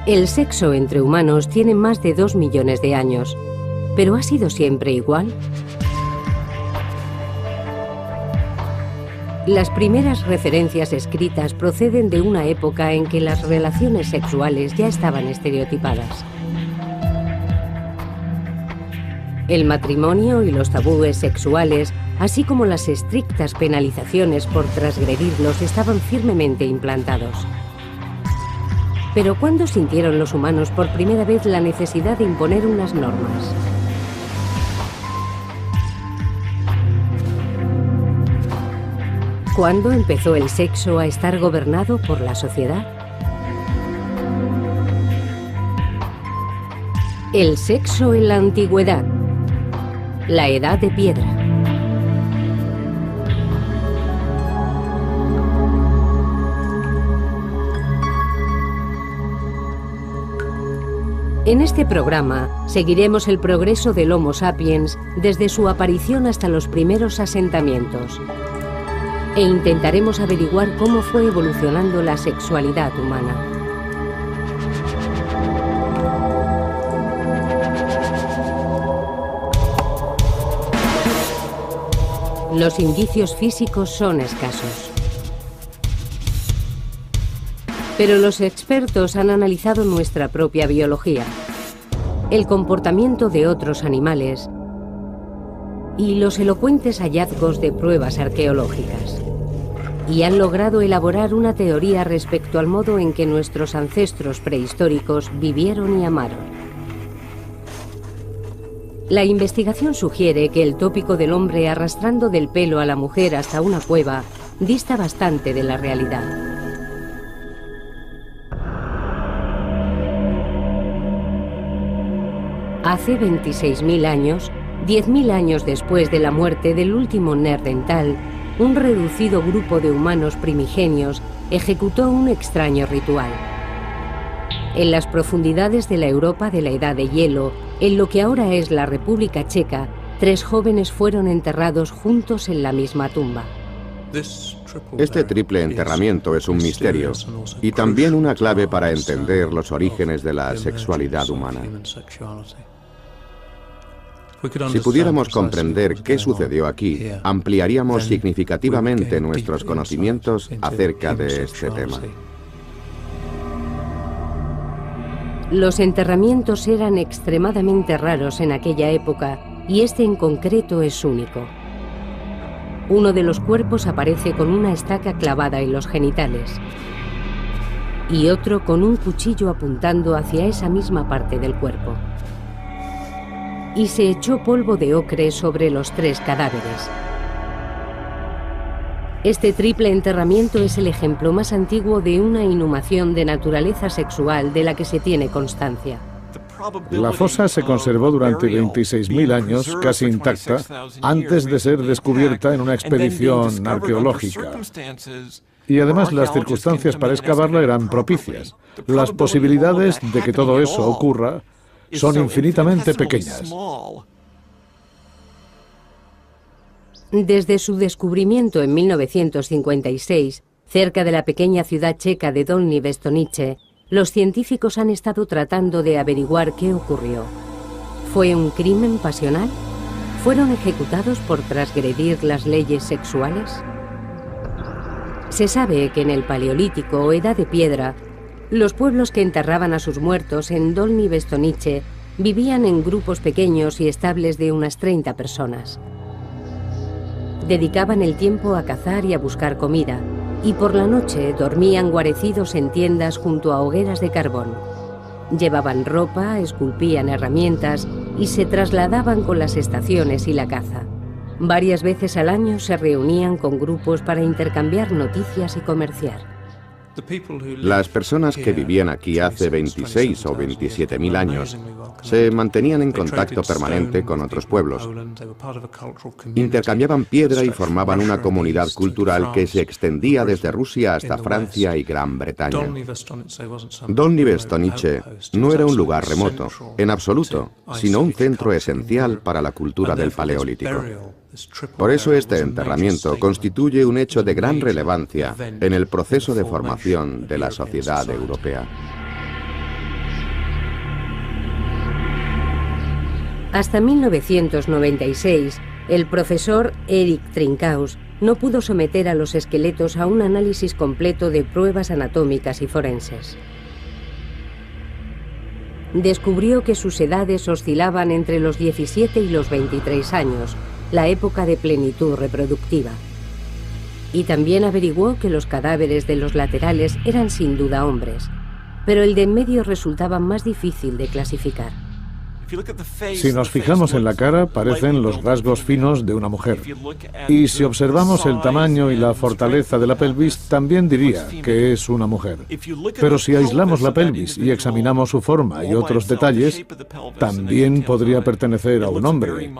El sexo entre humanos tiene más de 2 millones de años, pero ¿ha sido siempre igual? Las primeras referencias escritas proceden de una época en que las relaciones sexuales ya estaban estereotipadas. El matrimonio y los tabúes sexuales, así como las estrictas penalizaciones por transgredirlos, estaban firmemente implantados. Pero ¿cuándo sintieron los humanos por primera vez la necesidad de imponer unas normas? ¿Cuándo empezó el sexo a estar gobernado por la sociedad? El sexo en la antigüedad. La Edad de Piedra. En este programa seguiremos el progreso del Homo sapiens desde su aparición hasta los primeros asentamientos e intentaremos averiguar cómo fue evolucionando la sexualidad humana. Los indicios físicos son escasos. Pero los expertos han analizado nuestra propia biología, el comportamiento de otros animales y los elocuentes hallazgos de pruebas arqueológicas. Y han logrado elaborar una teoría respecto al modo en que nuestros ancestros prehistóricos vivieron y amaron. La investigación sugiere que el tópico del hombre arrastrando del pelo a la mujer hasta una cueva dista bastante de la realidad. Hace 26.000 años, 10.000 años después de la muerte del último neandertal, un reducido grupo de humanos primigenios ejecutó un extraño ritual. En las profundidades de la Europa de la Edad de Hielo, en lo que ahora es la República Checa, 3 jóvenes fueron enterrados juntos en la misma tumba. Este triple enterramiento es un misterio y también una clave para entender los orígenes de la sexualidad humana. Si pudiéramos comprender qué sucedió aquí, ampliaríamos significativamente nuestros conocimientos acerca de este tema. Los enterramientos eran extremadamente raros en aquella época y este en concreto es único. Uno de los cuerpos aparece con una estaca clavada en los genitales y otro con un cuchillo apuntando hacia esa misma parte del cuerpo. Y se echó polvo de ocre sobre los 3 cadáveres. Este triple enterramiento es el ejemplo más antiguo de una inhumación de naturaleza sexual de la que se tiene constancia. La fosa se conservó durante 26.000 años, casi intacta, antes de ser descubierta en una expedición arqueológica. Y además las circunstancias para excavarla eran propicias. Las posibilidades de que todo eso ocurra son infinitamente pequeñas. Desde su descubrimiento en 1956, cerca de la pequeña ciudad checa de Dolní Věstonice, los científicos han estado tratando de averiguar qué ocurrió. ¿Fue un crimen pasional? ¿Fueron ejecutados por transgredir las leyes sexuales? Se sabe que en el Paleolítico o Edad de Piedra, los pueblos que enterraban a sus muertos en Dolní Věstonice vivían en grupos pequeños y estables de unas 30 personas. Dedicaban el tiempo a cazar y a buscar comida, y por la noche dormían guarecidos en tiendas junto a hogueras de carbón. Llevaban ropa, esculpían herramientas y se trasladaban con las estaciones y la caza. Varias veces al año se reunían con grupos para intercambiar noticias y comerciar. Las personas que vivían aquí hace 26 o 27.000 años se mantenían en contacto permanente con otros pueblos. Intercambiaban piedra y formaban una comunidad cultural que se extendía desde Rusia hasta Francia y Gran Bretaña. Dolní Věstonice no era un lugar remoto, en absoluto, sino un centro esencial para la cultura del Paleolítico. Por eso este enterramiento constituye un hecho de gran relevancia en el proceso de formación de la sociedad europea. Hasta 1996, el profesor Eric Trinkaus no pudo someter a los esqueletos a un análisis completo de pruebas anatómicas y forenses. Descubrió que sus edades oscilaban entre los 17 y los 23 años, la época de plenitud reproductiva. Y también averiguó que los cadáveres de los laterales eran sin duda hombres, pero el de en medio resultaba más difícil de clasificar. Si nos fijamos en la cara, parecen los rasgos finos de una mujer. Y si observamos el tamaño y la fortaleza de la pelvis, también diría que es una mujer. Pero si aislamos la pelvis y examinamos su forma y otros detalles, también podría pertenecer a un hombre.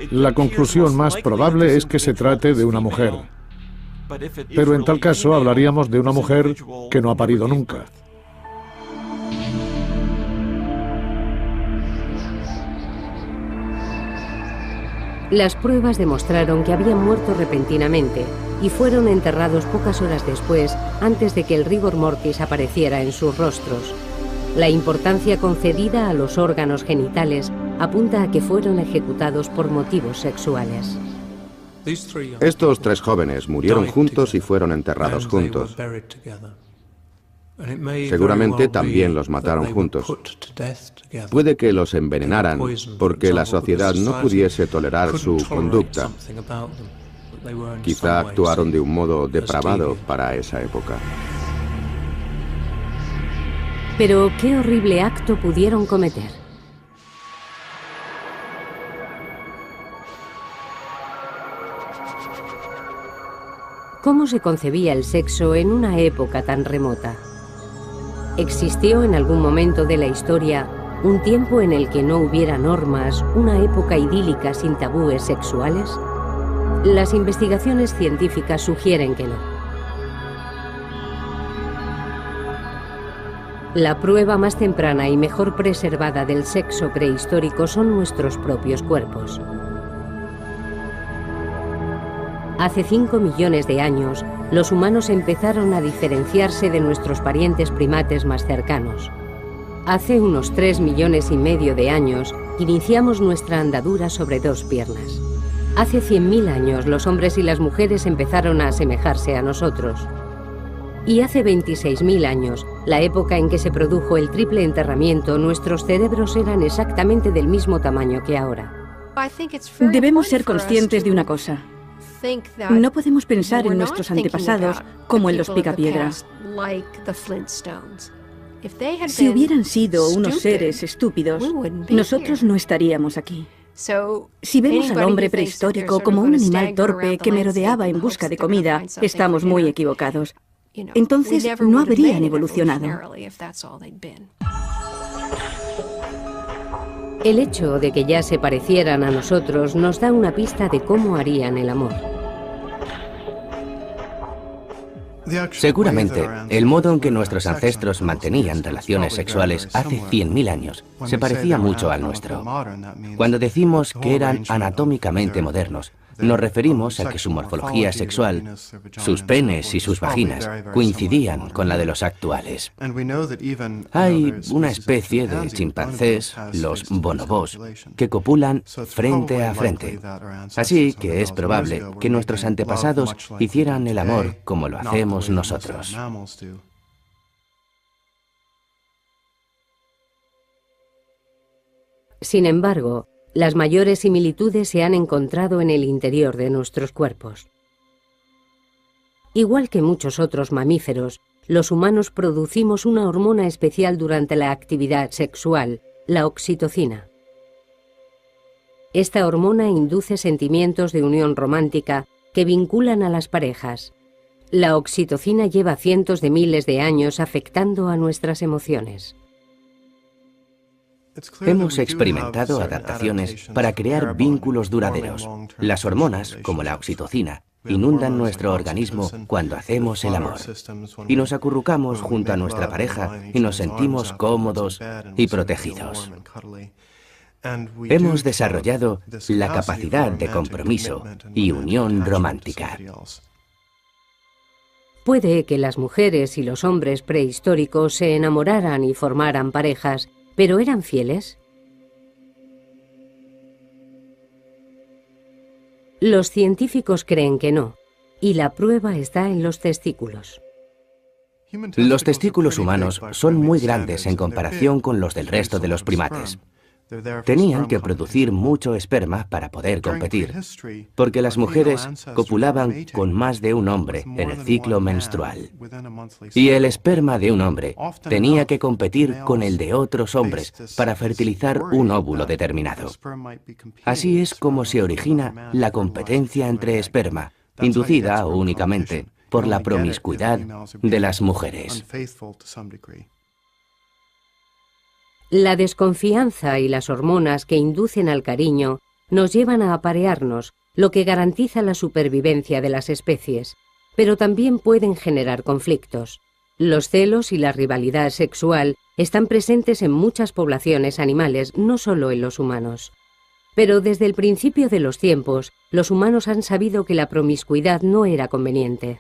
La conclusión más probable es que se trate de una mujer. Pero en tal caso hablaríamos de una mujer que no ha parido nunca. Las pruebas demostraron que habían muerto repentinamente y fueron enterrados pocas horas después, antes de que el rigor mortis apareciera en sus rostros. La importancia concedida a los órganos genitales apunta a que fueron ejecutados por motivos sexuales. Estos 3 jóvenes murieron juntos y fueron enterrados juntos. Seguramente también los mataron juntos. Puede que los envenenaran porque la sociedad no pudiese tolerar su conducta. Quizá actuaron de un modo depravado para esa época. Pero ¿qué horrible acto pudieron cometer? ¿Cómo se concebía el sexo en una época tan remota? ¿Existió en algún momento de la historia un tiempo en el que no hubiera normas, una época idílica sin tabúes sexuales? Las investigaciones científicas sugieren que no. La prueba más temprana y mejor preservada del sexo prehistórico son nuestros propios cuerpos. Hace 5 millones de años, los humanos empezaron a diferenciarse de nuestros parientes primates más cercanos. Hace unos 3,5 millones de años, iniciamos nuestra andadura sobre 2 piernas. Hace 100.000 años, los hombres y las mujeres empezaron a asemejarse a nosotros. Y hace 26.000 años, la época en que se produjo el triple enterramiento, nuestros cerebros eran exactamente del mismo tamaño que ahora. Debemos ser conscientes de una cosa. No podemos pensar en nuestros antepasados como en los picapiedras. Si hubieran sido unos seres estúpidos, nosotros no estaríamos aquí. Si vemos al hombre prehistórico como un animal torpe que merodeaba en busca de comida, estamos muy equivocados. Entonces no habrían evolucionado. El hecho de que ya se parecieran a nosotros nos da una pista de cómo harían el amor. Seguramente, el modo en que nuestros ancestros mantenían relaciones sexuales hace 100.000 años se parecía mucho al nuestro. Cuando decimos que eran anatómicamente modernos, nos referimos a que su morfología sexual, sus penes y sus vaginas, coincidían con la de los actuales. Hay una especie de chimpancés, los bonobos, que copulan frente a frente. Así que es probable que nuestros antepasados hicieran el amor como lo hacemos nosotros. Sin embargo, las mayores similitudes se han encontrado en el interior de nuestros cuerpos. Igual que muchos otros mamíferos, los humanos producimos una hormona especial durante la actividad sexual, la oxitocina. Esta hormona induce sentimientos de unión romántica que vinculan a las parejas. La oxitocina lleva cientos de miles de años afectando a nuestras emociones. Hemos experimentado adaptaciones para crear vínculos duraderos. Las hormonas, como la oxitocina, inundan nuestro organismo cuando hacemos el amor. Y nos acurrucamos junto a nuestra pareja y nos sentimos cómodos y protegidos. Hemos desarrollado la capacidad de compromiso y unión romántica. Puede que las mujeres y los hombres prehistóricos se enamoraran y formaran parejas ¿Pero eran fieles? Los científicos creen que no, y la prueba está en los testículos. Los testículos humanos son muy grandes en comparación con los del resto de los primates. Tenían que producir mucho esperma para poder competir, porque las mujeres copulaban con más de un hombre en el ciclo menstrual. Y el esperma de un hombre tenía que competir con el de otros hombres para fertilizar un óvulo determinado. Así es como se origina la competencia entre esperma, inducida únicamente por la promiscuidad de las mujeres. La desconfianza y las hormonas que inducen al cariño nos llevan a aparearnos, lo que garantiza la supervivencia de las especies, pero también pueden generar conflictos. Los celos y la rivalidad sexual están presentes en muchas poblaciones animales, no solo en los humanos. Pero desde el principio de los tiempos, los humanos han sabido que la promiscuidad no era conveniente.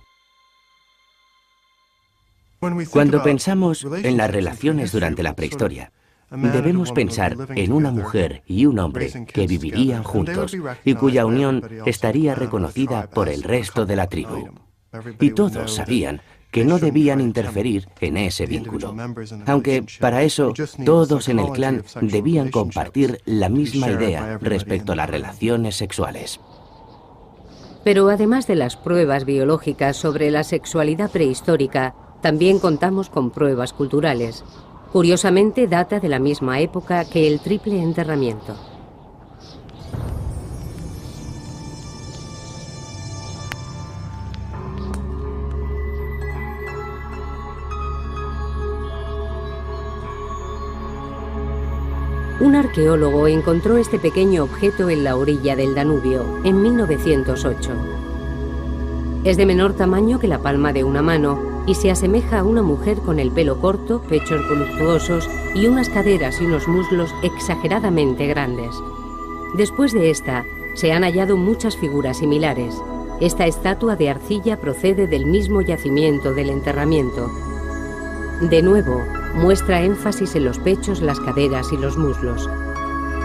Cuando pensamos en las relaciones durante la prehistoria, debemos pensar en una mujer y un hombre que vivirían juntos y cuya unión estaría reconocida por el resto de la tribu. Y todos sabían que no debían interferir en ese vínculo, aunque para eso todos en el clan debían compartir la misma idea respecto a las relaciones sexuales. Pero además de las pruebas biológicas sobre la sexualidad prehistórica, también contamos con pruebas culturales. Curiosamente, data de la misma época que el triple enterramiento. Un arqueólogo encontró este pequeño objeto en la orilla del Danubio, en 1908. Es de menor tamaño que la palma de una mano y se asemeja a una mujer con el pelo corto, pechos voluptuosos y unas caderas y unos muslos exageradamente grandes. Después de esta, se han hallado muchas figuras similares. Esta estatua de arcilla procede del mismo yacimiento del enterramiento. De nuevo, muestra énfasis en los pechos, las caderas y los muslos.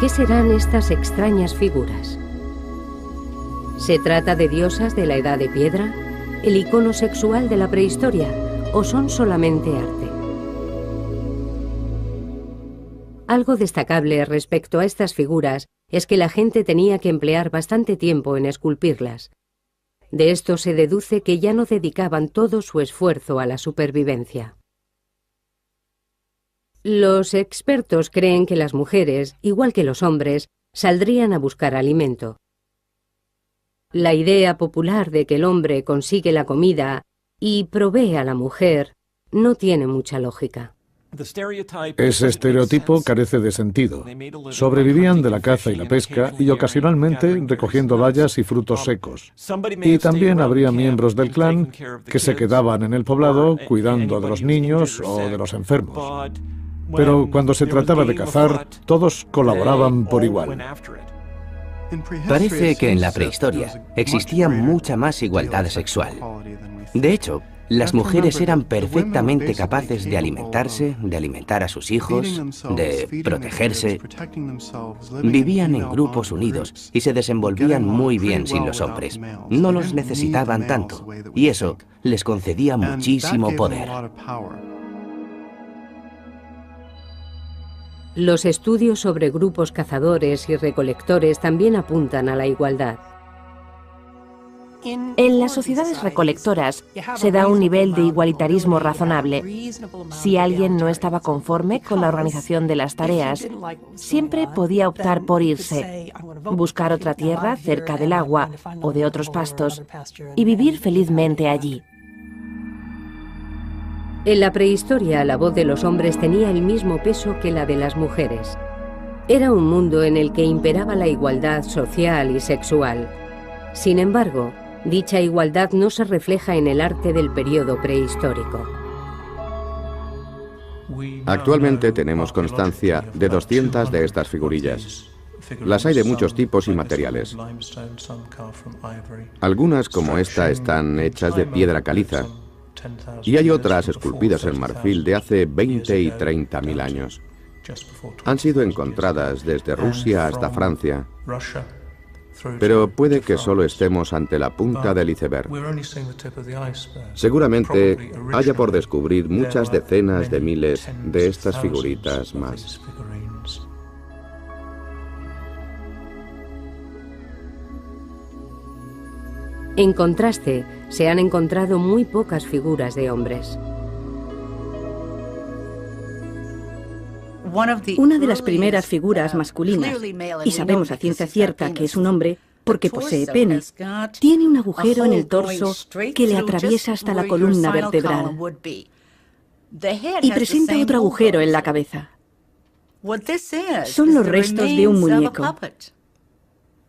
¿Qué serán estas extrañas figuras? ¿Se trata de diosas de la Edad de Piedra? ¿El icono sexual de la prehistoria? ¿O son solamente arte? Algo destacable respecto a estas figuras es que la gente tenía que emplear bastante tiempo en esculpirlas. De esto se deduce que ya no dedicaban todo su esfuerzo a la supervivencia. Los expertos creen que las mujeres, igual que los hombres, saldrían a buscar alimento. La idea popular de que el hombre consigue la comida y provee a la mujer no tiene mucha lógica. Ese estereotipo carece de sentido. Sobrevivían de la caza y la pesca y ocasionalmente recogiendo bayas y frutos secos. Y también habría miembros del clan que se quedaban en el poblado cuidando de los niños o de los enfermos. Pero cuando se trataba de cazar, todos colaboraban por igual. Parece que en la prehistoria existía mucha más igualdad sexual. De hecho, las mujeres eran perfectamente capaces de alimentarse, de alimentar a sus hijos, de protegerse. Vivían en grupos unidos y se desenvolvían muy bien sin los hombres. No los necesitaban tanto, y eso les concedía muchísimo poder. Los estudios sobre grupos cazadores y recolectores también apuntan a la igualdad. En las sociedades recolectoras se da un nivel de igualitarismo razonable. Si alguien no estaba conforme con la organización de las tareas, siempre podía optar por irse, buscar otra tierra cerca del agua o de otros pastos y vivir felizmente allí. En la prehistoria, la voz de los hombres tenía el mismo peso que la de las mujeres. Era un mundo en el que imperaba la igualdad social y sexual. Sin embargo, dicha igualdad no se refleja en el arte del periodo prehistórico. Actualmente tenemos constancia de 200 de estas figurillas. Las hay de muchos tipos y materiales. Algunas, como esta, están hechas de piedra caliza, y hay otras esculpidas en marfil de hace 20 y 30.000 años. Han sido encontradas desde Rusia hasta Francia, pero puede que solo estemos ante la punta del iceberg. Seguramente haya por descubrir muchas decenas de miles de estas figuritas más. En contraste, se han encontrado muy pocas figuras de hombres. Una de las primeras figuras masculinas, y sabemos a ciencia cierta que es un hombre porque posee pene, tiene un agujero en el torso que le atraviesa hasta la columna vertebral y presenta otro agujero en la cabeza. Son los restos de un muñeco.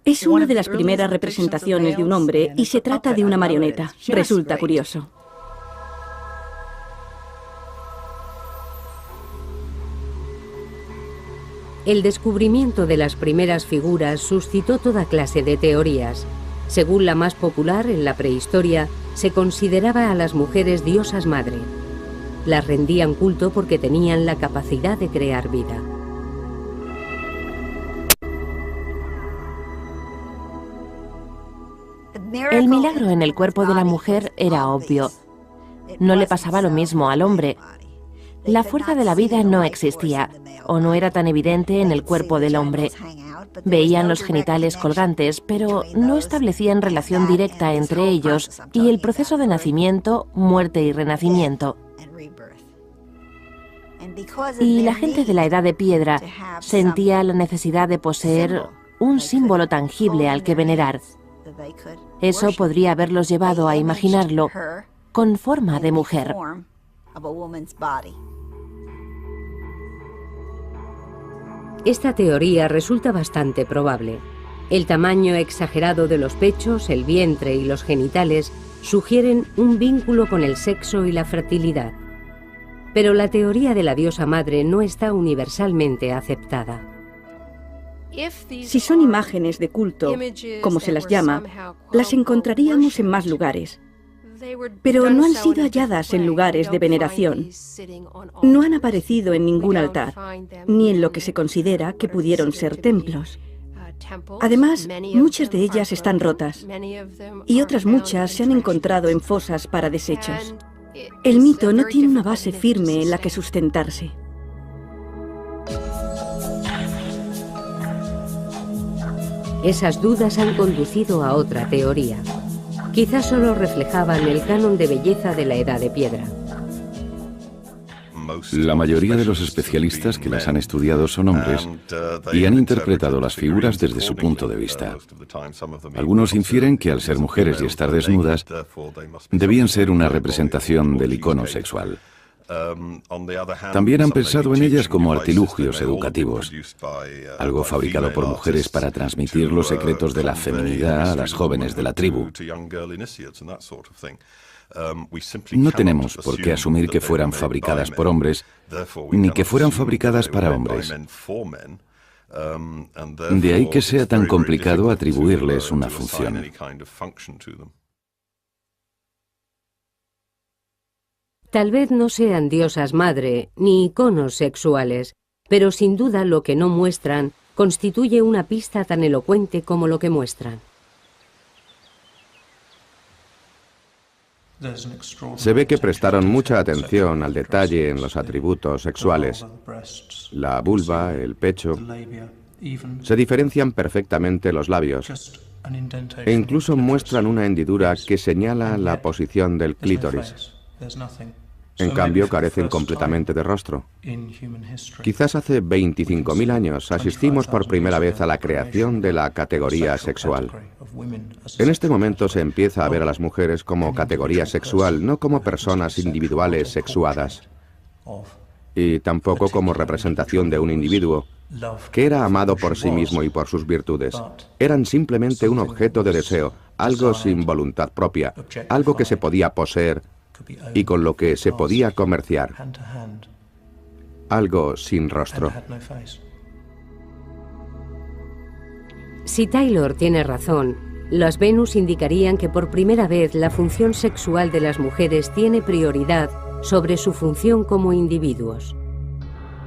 Es una de las primeras representaciones de un hombre y se trata de una marioneta. Resulta curioso. El descubrimiento de las primeras figuras suscitó toda clase de teorías. Según la más popular, en la prehistoria, se consideraba a las mujeres diosas madre. Las rendían culto porque tenían la capacidad de crear vida. El milagro en el cuerpo de la mujer era obvio. No le pasaba lo mismo al hombre. La fuerza de la vida no existía, o no era tan evidente en el cuerpo del hombre. Veían los genitales colgantes, pero no establecían relación directa entre ellos y el proceso de nacimiento, muerte y renacimiento. Y la gente de la Edad de Piedra sentía la necesidad de poseer un símbolo tangible al que venerar. Eso podría haberlos llevado a imaginarlo con forma de mujer. Esta teoría resulta bastante probable. El tamaño exagerado de los pechos, el vientre y los genitales sugieren un vínculo con el sexo y la fertilidad. Pero la teoría de la diosa madre no está universalmente aceptada. Si son imágenes de culto, como se las llama, las encontraríamos en más lugares. Pero no han sido halladas en lugares de veneración. No han aparecido en ningún altar, ni en lo que se considera que pudieron ser templos. Además, muchas de ellas están rotas, y otras muchas se han encontrado en fosas para desechos. El mito no tiene una base firme en la que sustentarse. Esas dudas han conducido a otra teoría. Quizás solo reflejaban el canon de belleza de la Edad de Piedra. La mayoría de los especialistas que las han estudiado son hombres y han interpretado las figuras desde su punto de vista. Algunos infieren que al ser mujeres y estar desnudas, debían ser una representación del icono sexual. También han pensado en ellas como artilugios educativos, algo fabricado por mujeres para transmitir los secretos de la feminidad a las jóvenes de la tribu. No tenemos por qué asumir que fueran fabricadas por hombres, ni que fueran fabricadas para hombres. De ahí que sea tan complicado atribuirles una función. Tal vez no sean diosas madre ni iconos sexuales, pero sin duda lo que no muestran constituye una pista tan elocuente como lo que muestran. Se ve que prestaron mucha atención al detalle en los atributos sexuales. La vulva, el pecho. Se diferencian perfectamente los labios e incluso muestran una hendidura que señala la posición del clítoris. En cambio, carecen completamente de rostro. Quizás hace 25.000 años asistimos por primera vez a la creación de la categoría sexual. En este momento se empieza a ver a las mujeres como categoría sexual, no como personas individuales sexuadas, y tampoco como representación de un individuo que era amado por sí mismo y por sus virtudes. Eran simplemente un objeto de deseo, algo sin voluntad propia, algo que se podía poseer y con lo que se podía comerciar, algo sin rostro. Si Taylor tiene razón, las Venus indicarían que por primera vez la función sexual de las mujeres tiene prioridad sobre su función como individuos.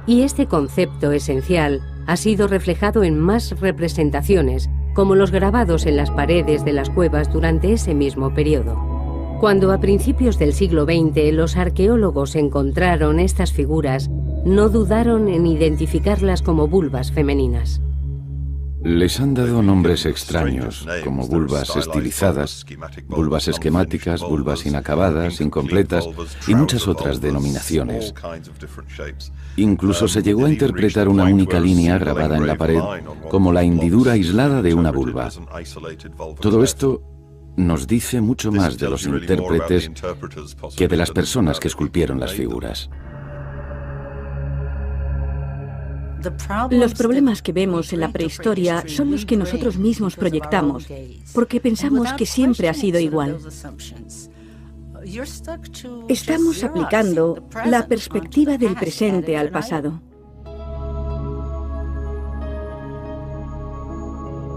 Y este concepto esencial ha sido reflejado en más representaciones, como los grabados en las paredes de las cuevas durante ese mismo periodo. Cuando a principios del siglo XX los arqueólogos encontraron estas figuras, no dudaron en identificarlas como vulvas femeninas. Les han dado nombres extraños, como vulvas estilizadas, vulvas esquemáticas, vulvas inacabadas, incompletas y muchas otras denominaciones. Incluso se llegó a interpretar una única línea grabada en la pared como la hendidura aislada de una vulva. Todo esto nos dice mucho más de los intérpretes que de las personas que esculpieron las figuras. Los problemas que vemos en la prehistoria son los que nosotros mismos proyectamos, porque pensamos que siempre ha sido igual. Estamos aplicando la perspectiva del presente al pasado.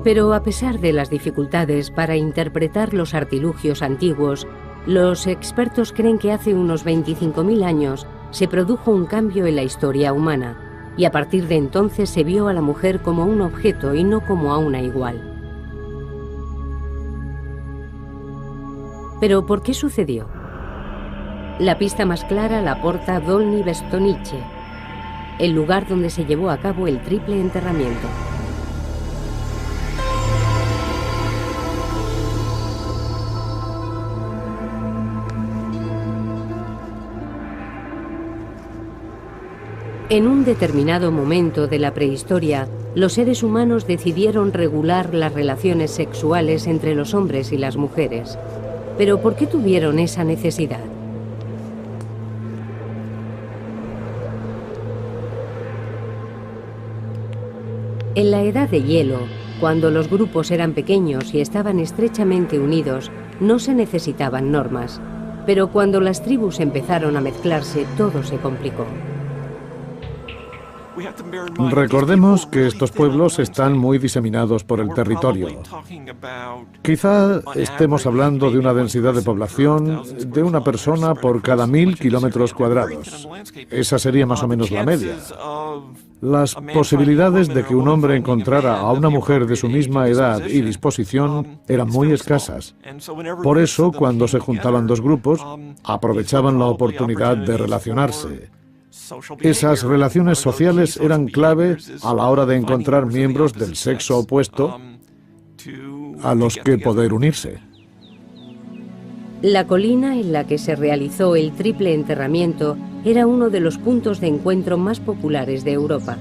Pero a pesar de las dificultades para interpretar los artilugios antiguos, los expertos creen que hace unos 25.000 años se produjo un cambio en la historia humana, y a partir de entonces se vio a la mujer como un objeto y no como a una igual. ¿Pero por qué sucedió? La pista más clara la aporta Dolní Věstonice, el lugar donde se llevó a cabo el triple enterramiento. En un determinado momento de la prehistoria, los seres humanos decidieron regular las relaciones sexuales entre los hombres y las mujeres. ¿Pero por qué tuvieron esa necesidad? En la Edad de Hielo, cuando los grupos eran pequeños y estaban estrechamente unidos, no se necesitaban normas. Pero cuando las tribus empezaron a mezclarse, todo se complicó. Recordemos que estos pueblos están muy diseminados por el territorio. Quizá estemos hablando de una densidad de población de una persona por cada 1000 kilómetros cuadrados. Esa sería más o menos la media. Las posibilidades de que un hombre encontrara a una mujer de su misma edad y disposición eran muy escasas. Por eso, cuando se juntaban dos grupos, aprovechaban la oportunidad de relacionarse. Esas relaciones sociales eran clave a la hora de encontrar miembros del sexo opuesto a los que poder unirse. La colina en la que se realizó el triple enterramiento era uno de los puntos de encuentro más populares de Europa.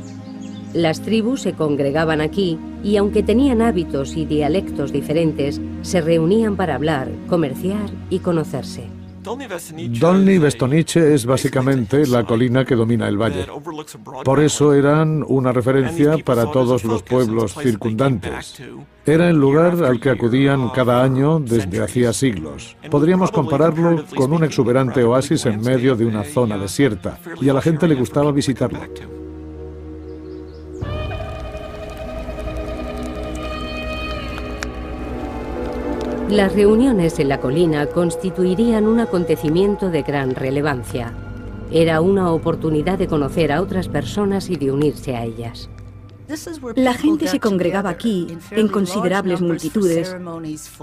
Las tribus se congregaban aquí y, aunque tenían hábitos y dialectos diferentes, se reunían para hablar, comerciar y conocerse. Dolní Věstonice es básicamente la colina que domina el valle. Por eso eran una referencia para todos los pueblos circundantes. Era el lugar al que acudían cada año desde hacía siglos. Podríamos compararlo con un exuberante oasis en medio de una zona desierta, y a la gente le gustaba visitarlo. Las reuniones en la colina constituirían un acontecimiento de gran relevancia. Era una oportunidad de conocer a otras personas y de unirse a ellas. La gente se congregaba aquí en considerables multitudes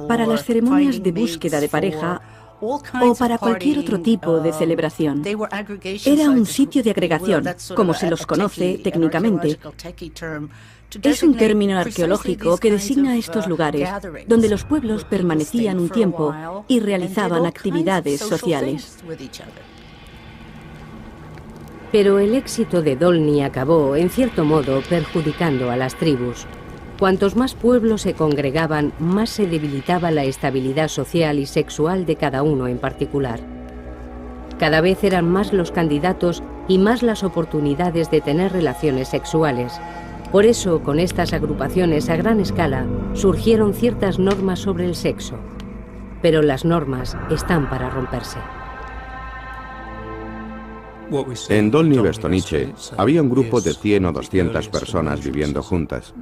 para las ceremonias de búsqueda de pareja o para cualquier otro tipo de celebración. Era un sitio de agregación, como se los conoce técnicamente. Es un término arqueológico que designa estos lugares, donde los pueblos permanecían un tiempo y realizaban actividades sociales. Pero el éxito de Dolní acabó, en cierto modo, perjudicando a las tribus. Cuantos más pueblos se congregaban, más se debilitaba la estabilidad social y sexual de cada uno en particular. Cada vez eran más los candidatos y más las oportunidades de tener relaciones sexuales. Por eso, con estas agrupaciones a gran escala, surgieron ciertas normas sobre el sexo. Pero las normas están para romperse. En Dolní Věstonice había un grupo de 100 o 200 personas viviendo juntas.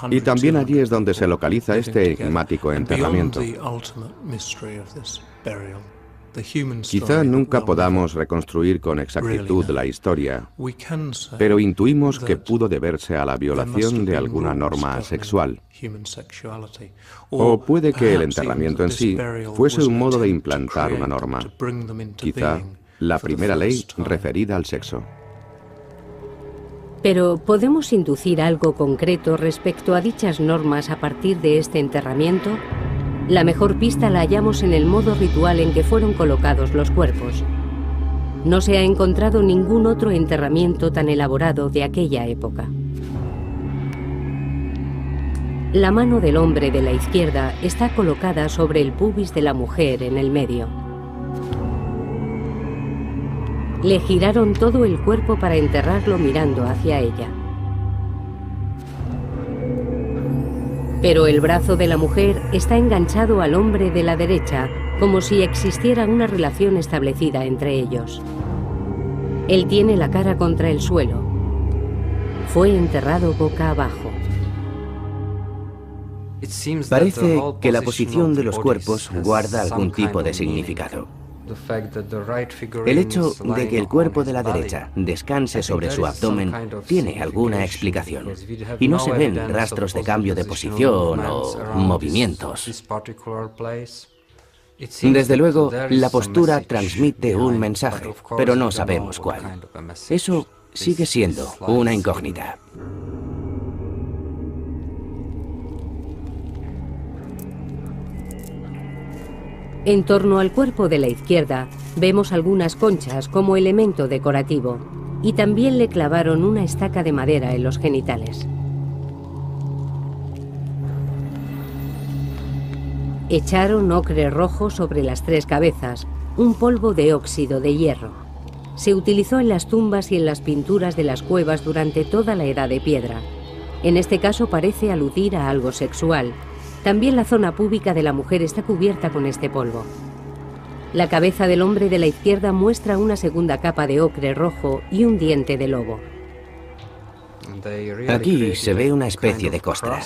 Y también allí es donde se localiza este enigmático enterramiento. Quizá nunca podamos reconstruir con exactitud la historia, pero intuimos que pudo deberse a la violación de alguna norma sexual. O puede que el enterramiento en sí fuese un modo de implantar una norma, quizá la primera ley referida al sexo. Pero ¿podemos inducir algo concreto respecto a dichas normas a partir de este enterramiento? La mejor pista la hallamos en el modo ritual en que fueron colocados los cuerpos. No se ha encontrado ningún otro enterramiento tan elaborado de aquella época. La mano del hombre de la izquierda está colocada sobre el pubis de la mujer en el medio. Le giraron todo el cuerpo para enterrarlo mirando hacia ella. Pero el brazo de la mujer está enganchado al hombre de la derecha, como si existiera una relación establecida entre ellos. Él tiene la cara contra el suelo. Fue enterrado boca abajo. Parece que la posición de los cuerpos guarda algún tipo de significado. El hecho de que el cuerpo de la derecha descanse sobre su abdomen tiene alguna explicación, y no se ven rastros de cambio de posición o movimientos. Desde luego, la postura transmite un mensaje, pero no sabemos cuál. Eso sigue siendo una incógnita. En torno al cuerpo de la izquierda vemos algunas conchas como elemento decorativo, y también le clavaron una estaca de madera en los genitales. Echaron ocre rojo sobre las tres cabezas, un polvo de óxido de hierro. Se utilizó en las tumbas y en las pinturas de las cuevas durante toda la Edad de Piedra. En este caso parece aludir a algo sexual. También la zona púbica de la mujer está cubierta con este polvo. La cabeza del hombre de la izquierda muestra una segunda capa de ocre rojo y un diente de lobo. Aquí se ve una especie de costra.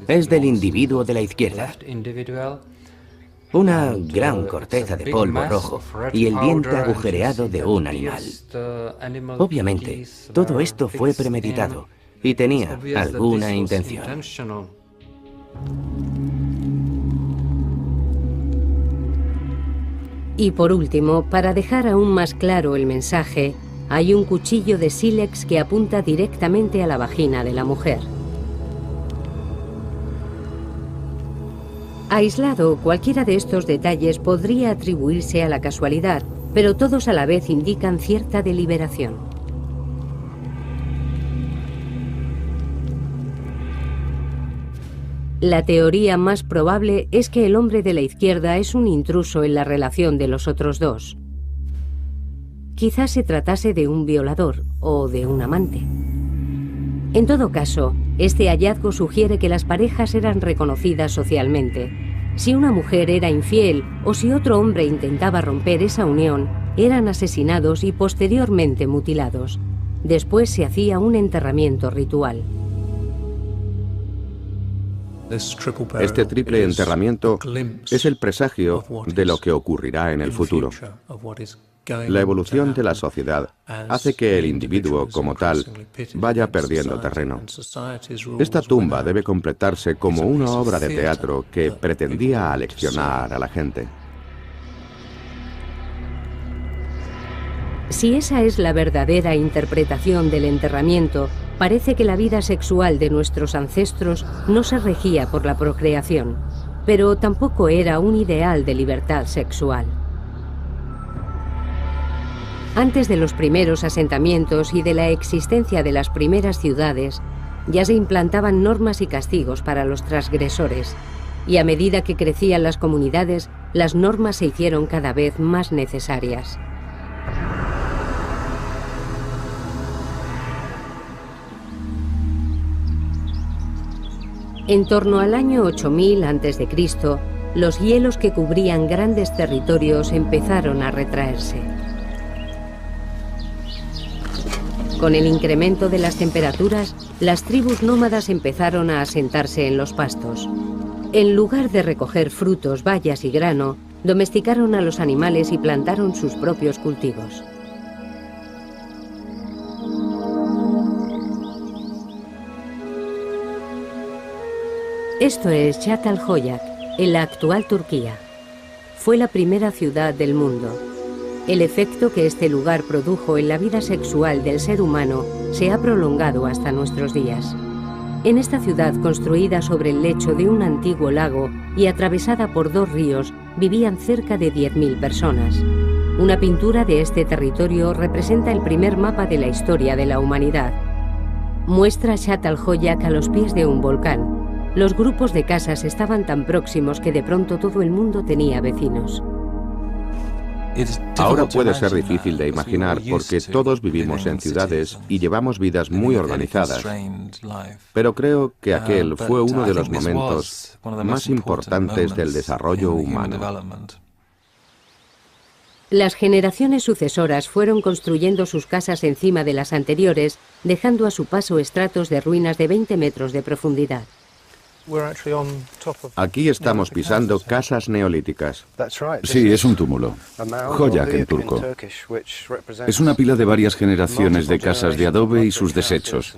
Es del individuo de la izquierda. Una gran corteza de polvo rojo y el diente agujereado de un animal. Obviamente, todo esto fue premeditado y tenía alguna intención. Y por último, para dejar aún más claro el mensaje, hay un cuchillo de sílex que apunta directamente a la vagina de la mujer. Aislado, cualquiera de estos detalles podría atribuirse a la casualidad, pero todos a la vez indican cierta deliberación. La teoría más probable es que el hombre de la izquierda es un intruso en la relación de los otros dos. Quizás se tratase de un violador o de un amante. En todo caso, este hallazgo sugiere que las parejas eran reconocidas socialmente. Si una mujer era infiel o si otro hombre intentaba romper esa unión, eran asesinados y posteriormente mutilados. Después se hacía un enterramiento ritual. Este triple enterramiento es el presagio de lo que ocurrirá en el futuro. La evolución de la sociedad hace que el individuo como tal vaya perdiendo terreno. Esta tumba debe completarse como una obra de teatro que pretendía aleccionar a la gente. Si esa es la verdadera interpretación del enterramiento, parece que la vida sexual de nuestros ancestros no se regía por la procreación, pero tampoco era un ideal de libertad sexual. Antes de los primeros asentamientos y de la existencia de las primeras ciudades, ya se implantaban normas y castigos para los transgresores, y a medida que crecían las comunidades, las normas se hicieron cada vez más necesarias. En torno al año 8000 a.C., los hielos que cubrían grandes territorios empezaron a retraerse. Con el incremento de las temperaturas, las tribus nómadas empezaron a asentarse en los pastos. En lugar de recoger frutos, bayas y grano, domesticaron a los animales y plantaron sus propios cultivos. Esto es Çatalhöyük, en la actual Turquía. Fue la primera ciudad del mundo. El efecto que este lugar produjo en la vida sexual del ser humano se ha prolongado hasta nuestros días. En esta ciudad, construida sobre el lecho de un antiguo lago y atravesada por 2 ríos, vivían cerca de 10.000 personas. Una pintura de este territorio representa el primer mapa de la historia de la humanidad. Muestra Çatalhöyük a los pies de un volcán. Los grupos de casas estaban tan próximos que de pronto todo el mundo tenía vecinos. Ahora puede ser difícil de imaginar porque todos vivimos en ciudades y llevamos vidas muy organizadas, pero creo que aquel fue uno de los momentos más importantes del desarrollo humano. Las generaciones sucesoras fueron construyendo sus casas encima de las anteriores, dejando a su paso estratos de ruinas de 20 metros de profundidad. Aquí estamos pisando casas neolíticas. Sí, es un túmulo. Höyük en turco. Es una pila de varias generaciones de casas de adobe y sus desechos.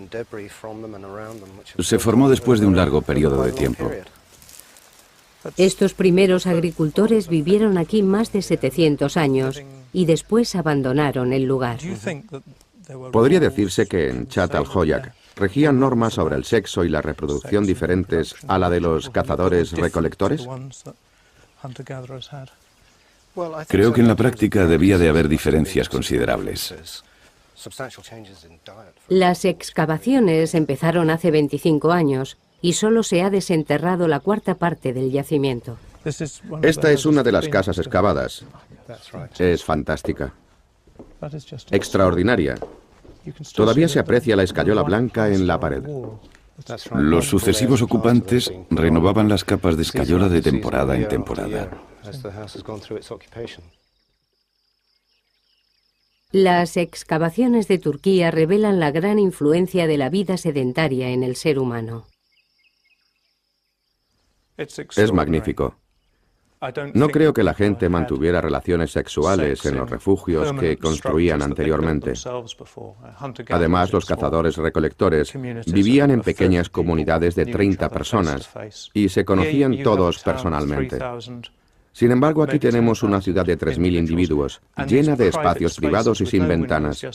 Se formó después de un largo periodo de tiempo. Estos primeros agricultores vivieron aquí más de 700 años y después abandonaron el lugar. Podría decirse que en Çatalhöyük regían normas sobre el sexo y la reproducción diferentes a la de los cazadores-recolectores. Creo que en la práctica debía de haber diferencias considerables. Las excavaciones empezaron hace 25 años y solo se ha desenterrado la 1/4 parte del yacimiento. Esta es una de las casas excavadas. Es fantástica. Extraordinaria. Todavía se aprecia la escayola blanca en la pared. Los sucesivos ocupantes renovaban las capas de escayola de temporada en temporada. Las excavaciones de Turquía revelan la gran influencia de la vida sedentaria en el ser humano. Es magnífico. No creo que la gente mantuviera relaciones sexuales en los refugios que construían anteriormente. Además, los cazadores-recolectores vivían en pequeñas comunidades de 30 personas y se conocían todos personalmente. Sin embargo, aquí tenemos una ciudad de 3.000 individuos, llena de espacios privados y sin ventanas.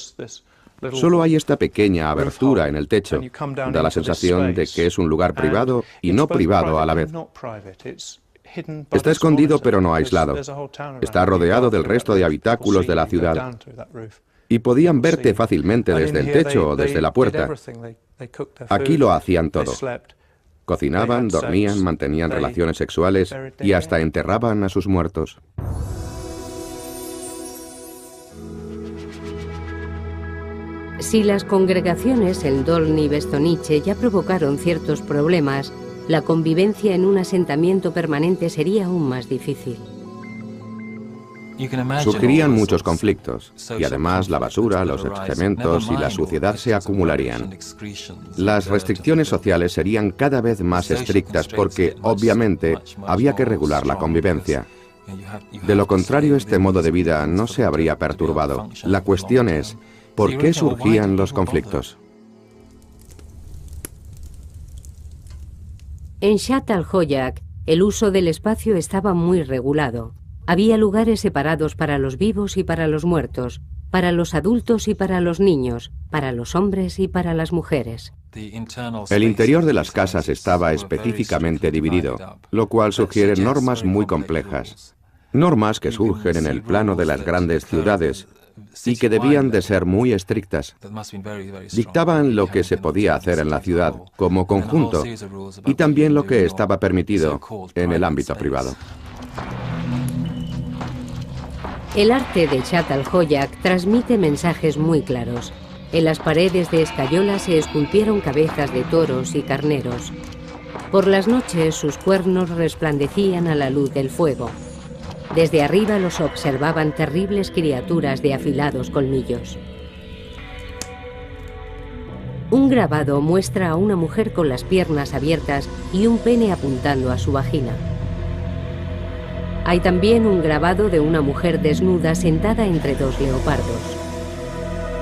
Solo hay esta pequeña abertura en el techo. Da la sensación de que es un lugar privado y no privado a la vez. Está escondido pero no aislado. Está rodeado del resto de habitáculos de la ciudad. Y podían verte fácilmente desde el techo o desde la puerta. Aquí lo hacían todo. Cocinaban, dormían, mantenían relaciones sexuales y hasta enterraban a sus muertos. Si las congregaciones en Dolní Bestonice ya provocaron ciertos problemas, la convivencia en un asentamiento permanente sería aún más difícil. Surgirían muchos conflictos, y además la basura, los excrementos y la suciedad se acumularían. Las restricciones sociales serían cada vez más estrictas porque, obviamente, había que regular la convivencia. De lo contrario, este modo de vida no se habría perturbado. La cuestión es, ¿por qué surgían los conflictos? En Çatalhöyük, el uso del espacio estaba muy regulado. Había lugares separados para los vivos y para los muertos, para los adultos y para los niños, para los hombres y para las mujeres. El interior de las casas estaba específicamente dividido, lo cual sugiere normas muy complejas. Normas que surgen en el plano de las grandes ciudades y que debían de ser muy estrictas. Dictaban lo que se podía hacer en la ciudad como conjunto y también lo que estaba permitido en el ámbito privado. El arte de Çatalhöyük transmite mensajes muy claros. En las paredes de escayola se esculpieron cabezas de toros y carneros. Por las noches sus cuernos resplandecían a la luz del fuego. Desde arriba los observaban terribles criaturas de afilados colmillos. Un grabado muestra a una mujer con las piernas abiertas y un pene apuntando a su vagina. Hay también un grabado de una mujer desnuda sentada entre dos leopardos.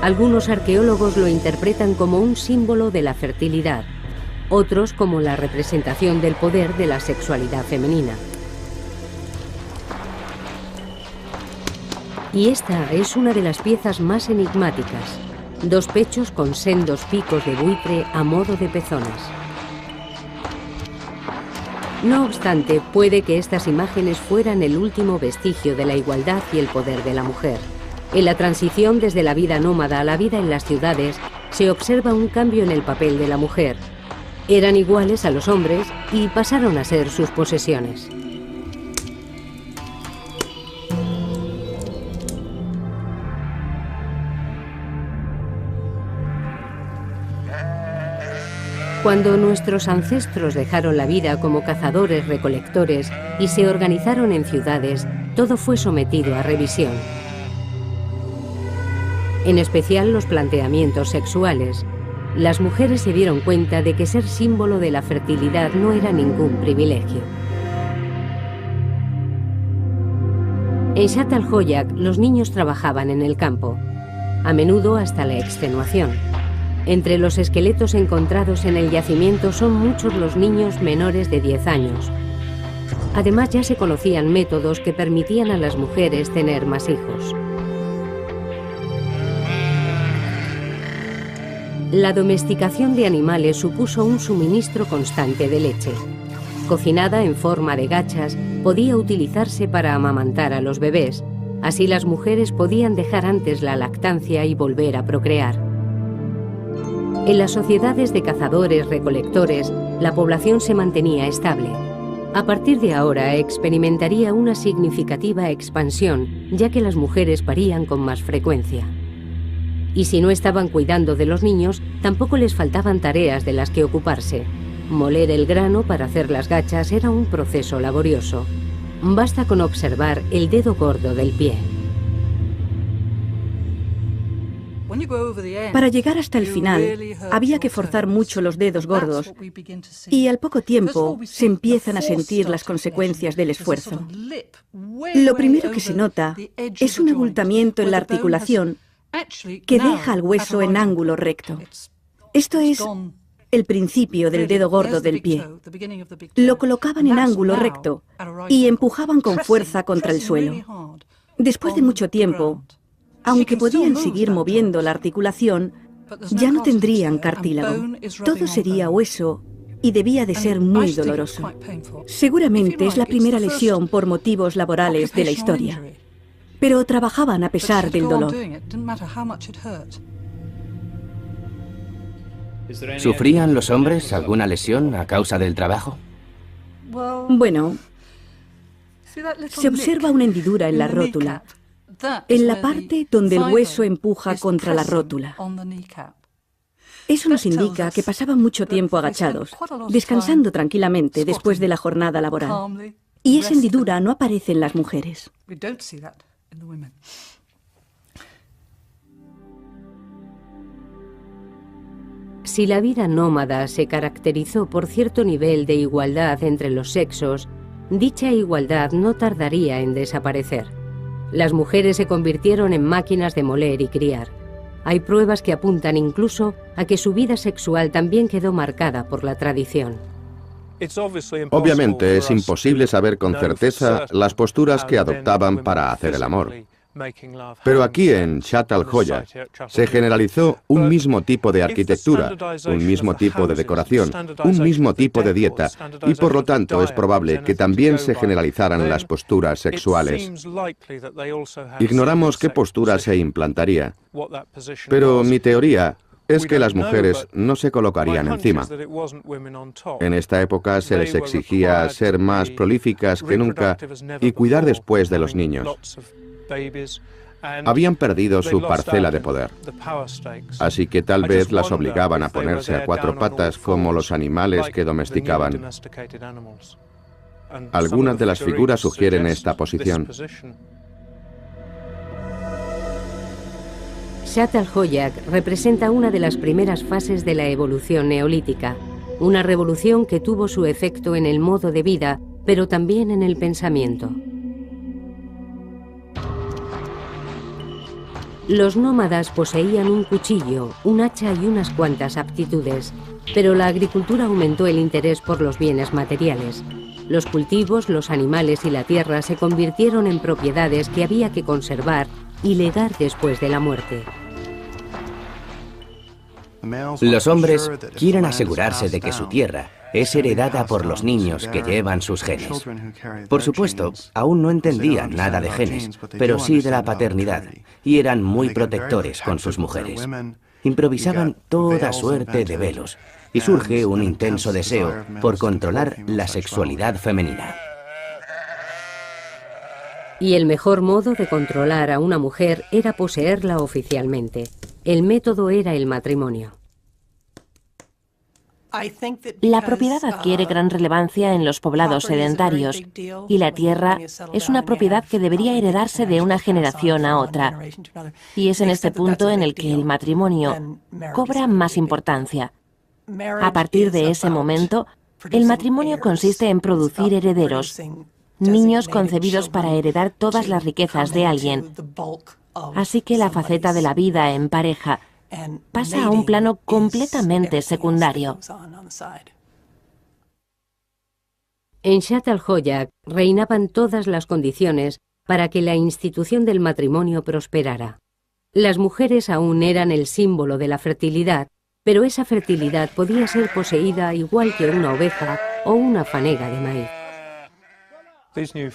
Algunos arqueólogos lo interpretan como un símbolo de la fertilidad, otros como la representación del poder de la sexualidad femenina. Y esta es una de las piezas más enigmáticas: dos pechos con sendos picos de buitre a modo de pezones. No obstante, puede que estas imágenes fueran el último vestigio de la igualdad y el poder de la mujer. En la transición desde la vida nómada a la vida en las ciudades, se observa un cambio en el papel de la mujer. Eran iguales a los hombres y pasaron a ser sus posesiones. Cuando nuestros ancestros dejaron la vida como cazadores-recolectores y se organizaron en ciudades, todo fue sometido a revisión. En especial los planteamientos sexuales. Las mujeres se dieron cuenta de que ser símbolo de la fertilidad no era ningún privilegio. En Zhat al-Hoyak, los niños trabajaban en el campo, a menudo hasta la extenuación. Entre los esqueletos encontrados en el yacimiento son muchos los niños menores de 10 años. Además, ya se conocían métodos que permitían a las mujeres tener más hijos. La domesticación de animales supuso un suministro constante de leche. Cocinada en forma de gachas, podía utilizarse para amamantar a los bebés. Así las mujeres podían dejar antes la lactancia y volver a procrear. En las sociedades de cazadores-recolectores, la población se mantenía estable. A partir de ahora experimentaría una significativa expansión, ya que las mujeres parían con más frecuencia. Y si no estaban cuidando de los niños, tampoco les faltaban tareas de las que ocuparse. Moler el grano para hacer las gachas era un proceso laborioso. Basta con observar el dedo gordo del pie. Para llegar hasta el final, había que forzar mucho los dedos gordos y al poco tiempo se empiezan a sentir las consecuencias del esfuerzo. Lo primero que se nota es un abultamiento en la articulación que deja al hueso en ángulo recto. Esto es el principio del dedo gordo del pie. Lo colocaban en ángulo recto y empujaban con fuerza contra el suelo. Después de mucho tiempo, aunque podían seguir moviendo la articulación, ya no tendrían cartílago. Todo sería hueso y debía de ser muy doloroso. Seguramente es la primera lesión por motivos laborales de la historia. Pero trabajaban a pesar del dolor. ¿Sufrían los hombres alguna lesión a causa del trabajo? Bueno, se observa una hendidura en la rótula, en la parte donde el hueso empuja contra la rótula. Eso nos indica que pasaban mucho tiempo agachados, descansando tranquilamente después de la jornada laboral. Y esa hendidura no aparece en las mujeres. Si la vida nómada se caracterizó por cierto nivel de igualdad entre los sexos, dicha igualdad no tardaría en desaparecer. Las mujeres se convirtieron en máquinas de moler y criar. Hay pruebas que apuntan incluso a que su vida sexual también quedó marcada por la tradición. Obviamente es imposible saber con certeza las posturas que adoptaban para hacer el amor. Pero aquí en Zhat al-Hoyak se generalizó un mismo tipo de arquitectura, un mismo tipo de decoración, un mismo tipo de dieta, y por lo tanto es probable que también se generalizaran las posturas sexuales. Ignoramos qué postura se implantaría, pero mi teoría es que las mujeres no se colocarían encima. En esta época se les exigía ser más prolíficas que nunca y cuidar después de los niños. Habían perdido su parcela de poder, así que tal vez las obligaban a ponerse a cuatro patas como los animales que domesticaban. Algunas de las figuras sugieren esta posición. Çatalhöyük representa una de las primeras fases de la evolución neolítica, una revolución que tuvo su efecto en el modo de vida, pero también en el pensamiento. Los nómadas poseían un cuchillo, un hacha y unas cuantas aptitudes, pero la agricultura aumentó el interés por los bienes materiales. Los cultivos, los animales y la tierra se convirtieron en propiedades que había que conservar y legar después de la muerte. Los hombres quieren asegurarse de que su tierra es heredada por los niños que llevan sus genes. Por supuesto, aún no entendían nada de genes, pero sí de la paternidad, y eran muy protectores con sus mujeres. Improvisaban toda suerte de velos, y surge un intenso deseo por controlar la sexualidad femenina. Y el mejor modo de controlar a una mujer era poseerla oficialmente. El método era el matrimonio. La propiedad adquiere gran relevancia en los poblados sedentarios y la tierra es una propiedad que debería heredarse de una generación a otra. Y es en este punto en el que el matrimonio cobra más importancia. A partir de ese momento, el matrimonio consiste en producir herederos, niños concebidos para heredar todas las riquezas de alguien. Así que la faceta de la vida en pareja pasa a un plano completamente secundario. En Çatalhöyük reinaban todas las condiciones para que la institución del matrimonio prosperara. Las mujeres aún eran el símbolo de la fertilidad, pero esa fertilidad podía ser poseída igual que una oveja o una fanega de maíz.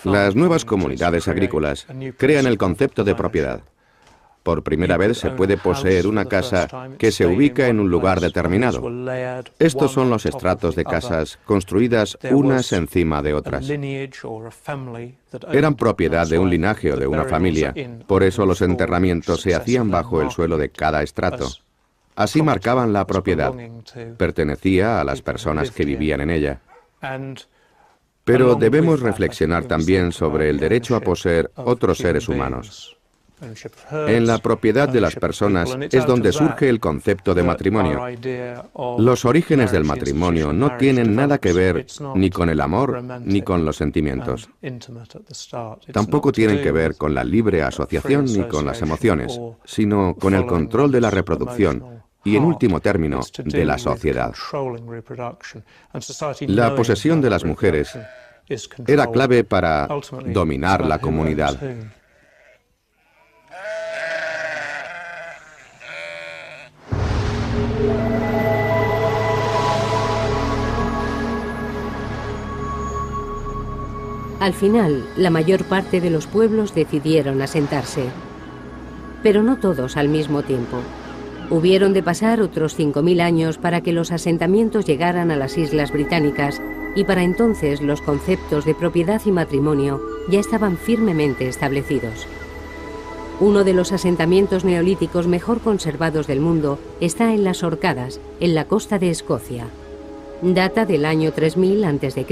Las nuevas comunidades agrícolas crean el concepto de propiedad. Por primera vez se puede poseer una casa que se ubica en un lugar determinado. Estos son los estratos de casas construidas unas encima de otras. Eran propiedad de un linaje o de una familia, por eso los enterramientos se hacían bajo el suelo de cada estrato. Así marcaban la propiedad. Pertenecía a las personas que vivían en ella. Pero debemos reflexionar también sobre el derecho a poseer otros seres humanos. En la propiedad de las personas es donde surge el concepto de matrimonio. Los orígenes del matrimonio no tienen nada que ver ni con el amor ni con los sentimientos. Tampoco tienen que ver con la libre asociación ni con las emociones, sino con el control de la reproducción y, en último término, de la sociedad. La posesión de las mujeres era clave para dominar la comunidad. Al final, la mayor parte de los pueblos decidieron asentarse, pero no todos al mismo tiempo. Hubieron de pasar otros 5000 años para que los asentamientos llegaran a las Islas Británicas, y para entonces los conceptos de propiedad y matrimonio ya estaban firmemente establecidos. Uno de los asentamientos neolíticos mejor conservados del mundo está en las Orcadas, en la costa de Escocia. Data del año 3000 a.C.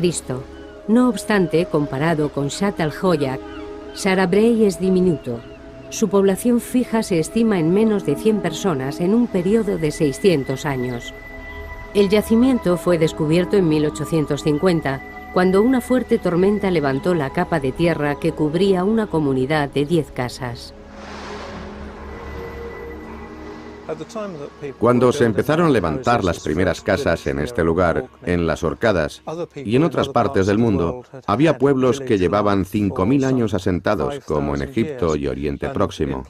No obstante, comparado con Çatalhöyük, Şarabrey es diminuto. Su población fija se estima en menos de 100 personas en un periodo de 600 años. El yacimiento fue descubierto en 1850, cuando una fuerte tormenta levantó la capa de tierra que cubría una comunidad de 10 casas. Cuando se empezaron a levantar las primeras casas en este lugar, en las Orcadas y en otras partes del mundo, había pueblos que llevaban 5000 años asentados, como en Egipto y Oriente Próximo.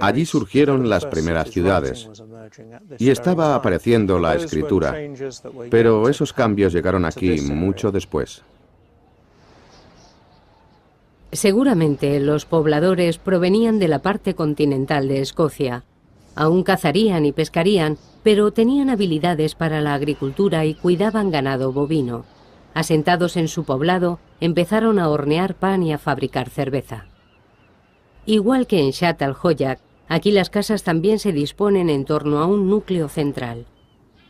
Allí surgieron las primeras ciudades y estaba apareciendo la escritura, pero esos cambios llegaron aquí mucho después. Seguramente los pobladores provenían de la parte continental de Escocia. Aún cazarían y pescarían, pero tenían habilidades para la agricultura y cuidaban ganado bovino. Asentados en su poblado, empezaron a hornear pan y a fabricar cerveza. Igual que en Çatalhöyük, aquí las casas también se disponen en torno a un núcleo central.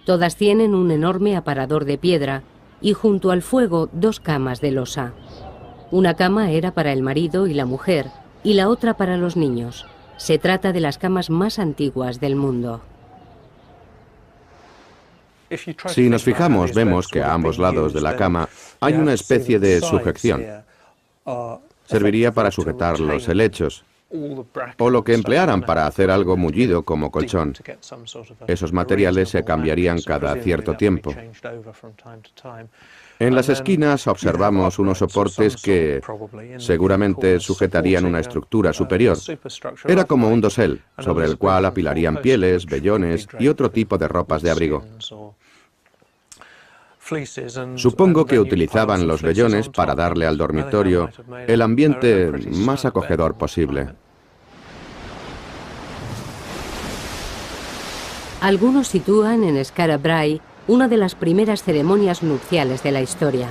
Todas tienen un enorme aparador de piedra y junto al fuego 2 camas de losa. Una cama era para el marido y la mujer, y la otra para los niños. Se trata de las camas más antiguas del mundo. Si nos fijamos, vemos que a ambos lados de la cama hay una especie de sujeción. Serviría para sujetar los helechos, o lo que emplearan para hacer algo mullido como colchón. Esos materiales se cambiarían cada cierto tiempo. En las esquinas observamos unos soportes que seguramente sujetarían una estructura superior. Era como un dosel, sobre el cual apilarían pieles, vellones y otro tipo de ropas de abrigo. Supongo que utilizaban los vellones para darle al dormitorio el ambiente más acogedor posible. Algunos sitúan en Skara Brae una de las primeras ceremonias nupciales de la historia.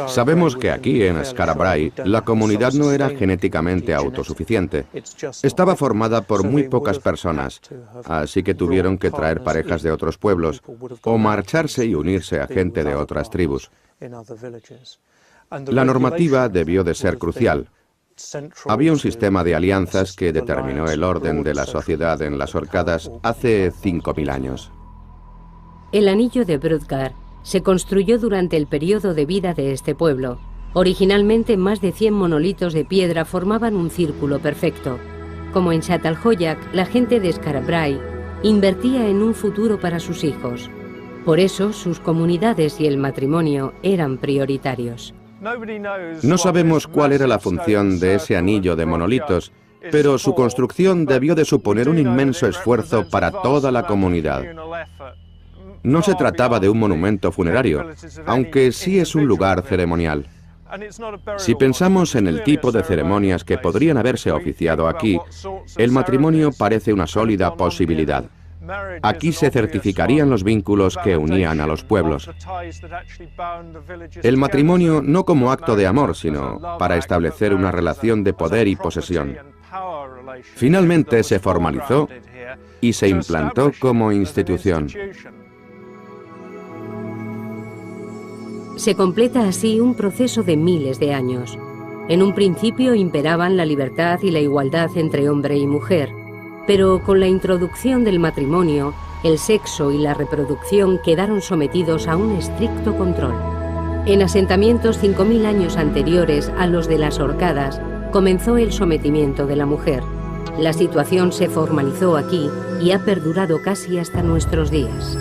Sabemos que aquí en Skara Brae la comunidad no era genéticamente autosuficiente. Estaba formada por muy pocas personas, así que tuvieron que traer parejas de otros pueblos o marcharse y unirse a gente de otras tribus. La normativa debió de ser crucial. Había un sistema de alianzas que determinó el orden de la sociedad en las Orcadas hace 5000 años. El anillo de Brodgar se construyó durante el periodo de vida de este pueblo. Originalmente, más de 100 monolitos de piedra formaban un círculo perfecto. Como en Çatalhöyük, la gente de Skara Brae invertía en un futuro para sus hijos. Por eso, sus comunidades y el matrimonio eran prioritarios. No sabemos cuál era la función de ese anillo de monolitos, pero su construcción debió de suponer un inmenso esfuerzo para toda la comunidad. No se trataba de un monumento funerario, aunque sí es un lugar ceremonial. Si pensamos en el tipo de ceremonias que podrían haberse oficiado aquí, el matrimonio parece una sólida posibilidad. Aquí se certificarían los vínculos que unían a los pueblos. El matrimonio no como acto de amor, sino para establecer una relación de poder y posesión. Finalmente se formalizó y se implantó como institución. Se completa así un proceso de miles de años. En un principio imperaban la libertad y la igualdad entre hombre y mujer. Pero con la introducción del matrimonio, el sexo y la reproducción quedaron sometidos a un estricto control. En asentamientos 5000 años anteriores a los de las Orcadas, comenzó el sometimiento de la mujer. La situación se formalizó aquí y ha perdurado casi hasta nuestros días.